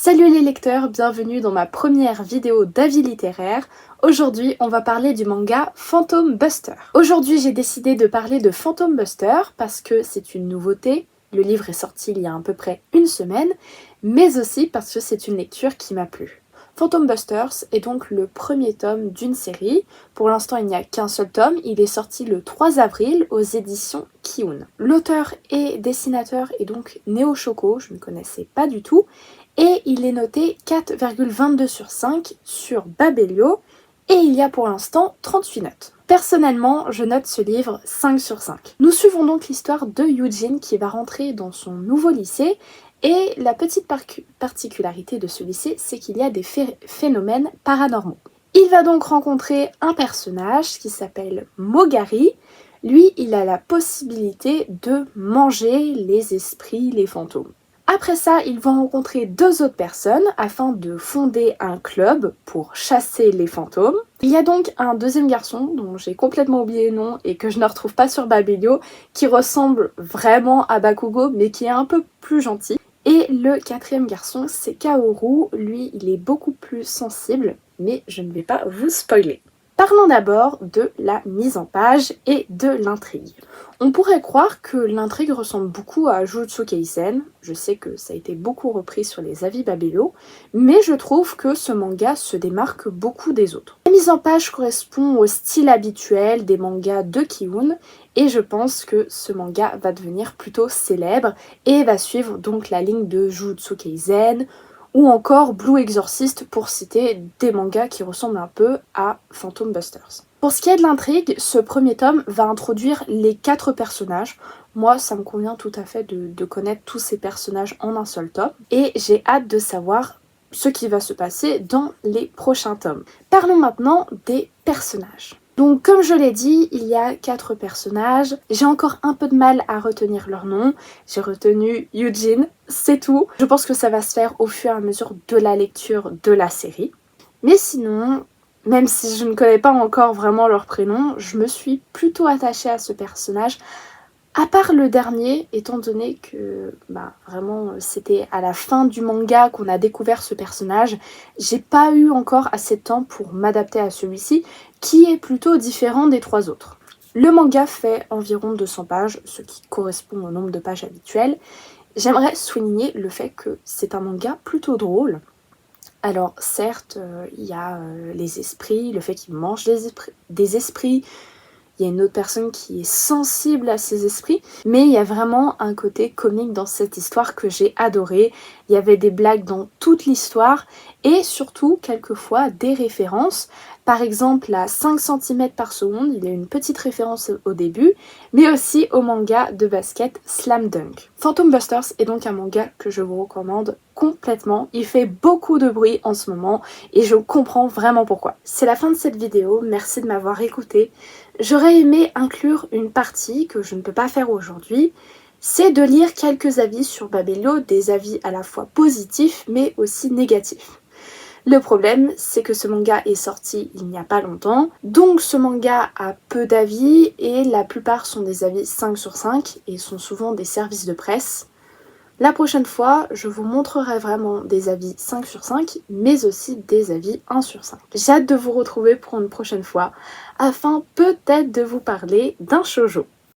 Salut les lecteurs, bienvenue dans ma première vidéo d'avis littéraire. Aujourd'hui, on va parler du manga Phantom Buster. Aujourd'hui, j'ai décidé de parler de Phantom Buster parce que c'est une nouveauté. Le livre est sorti il y a à peu près une semaine, mais aussi parce que c'est une lecture qui m'a plu. Phantom Busters est donc le premier tome d'une série. Pour l'instant, il n'y a qu'un seul tome. Il est sorti le 3 avril aux éditions Kiun. L'auteur et dessinateur est donc Neo Shoko, je ne connaissais pas du tout. Et il est noté 4,22 sur 5 sur Babelio et il y a pour l'instant 38 notes. Personnellement, je note ce livre 5 sur 5. Nous suivons donc l'histoire de Eugene qui va rentrer dans son nouveau lycée et la petite particularité de ce lycée, c'est qu'il y a des phénomènes paranormaux. Il va donc rencontrer un personnage qui s'appelle Mogari. Lui, il a la possibilité de manger les esprits, les fantômes. Après ça, ils vont rencontrer deux autres personnes afin de fonder un club pour chasser les fantômes. Il y a donc un deuxième garçon dont j'ai complètement oublié le nom et que je ne retrouve pas sur Babelio qui ressemble vraiment à Bakugo mais qui est un peu plus gentil. Et le quatrième garçon, c'est Kaoru. Lui, il est beaucoup plus sensible, mais je ne vais pas vous spoiler. Parlons d'abord de la mise en page et de l'intrigue. On pourrait croire que l'intrigue ressemble beaucoup à Jujutsu Kaisen, je sais que ça a été beaucoup repris sur les avis Babelio, mais je trouve que ce manga se démarque beaucoup des autres. La mise en page correspond au style habituel des mangas de Kiun, et je pense que ce manga va devenir plutôt célèbre et va suivre donc la ligne de Jujutsu Kaisen, ou encore Blue Exorcist pour citer des mangas qui ressemblent un peu à Phantom Busters. Pour ce qui est de l'intrigue, ce premier tome va introduire les 4 personnages. Moi, ça me convient tout à fait de connaître tous ces personnages en un seul tome. Et j'ai hâte de savoir ce qui va se passer dans les prochains tomes. Parlons maintenant des personnages. Donc comme je l'ai dit, il y a 4 personnages. J'ai encore un peu de mal à retenir leur nom. J'ai retenu Eugene, c'est tout. Je pense que ça va se faire au fur et à mesure de la lecture de la série. Mais sinon, même si je ne connais pas encore vraiment leur prénom, je me suis plutôt attachée à ce personnage. À part le dernier, étant donné que vraiment c'était à la fin du manga qu'on a découvert ce personnage, j'ai pas eu encore assez de temps pour m'adapter à celui-ci, qui est plutôt différent des 3 autres. Le manga fait environ 200 pages, ce qui correspond au nombre de pages habituelles. J'aimerais souligner le fait que c'est un manga plutôt drôle. Alors certes, il y a les esprits, le fait qu'ils mangent des esprits. Il y a une autre personne qui est sensible à ces esprits, mais il y a vraiment un côté comique dans cette histoire que j'ai adoré. Il y avait des blagues dans toute l'histoire et surtout quelquefois des références. Par exemple à 5 cm par seconde, il y a une petite référence au début, mais aussi au manga de basket Slam Dunk. Phantom Busters est donc un manga que je vous recommande complètement. Il fait beaucoup de bruit en ce moment et je comprends vraiment pourquoi. C'est la fin de cette vidéo, merci de m'avoir écouté. J'aurais aimé inclure une partie que je ne peux pas faire aujourd'hui, c'est de lire quelques avis sur Babelio, des avis à la fois positifs mais aussi négatifs. Le problème, c'est que ce manga est sorti il n'y a pas longtemps, donc ce manga a peu d'avis et la plupart sont des avis 5 sur 5 et sont souvent des services de presse. La prochaine fois, je vous montrerai vraiment des avis 5 sur 5, mais aussi des avis 1 sur 5. J'ai hâte de vous retrouver pour une prochaine fois, afin peut-être de vous parler d'un shoujo.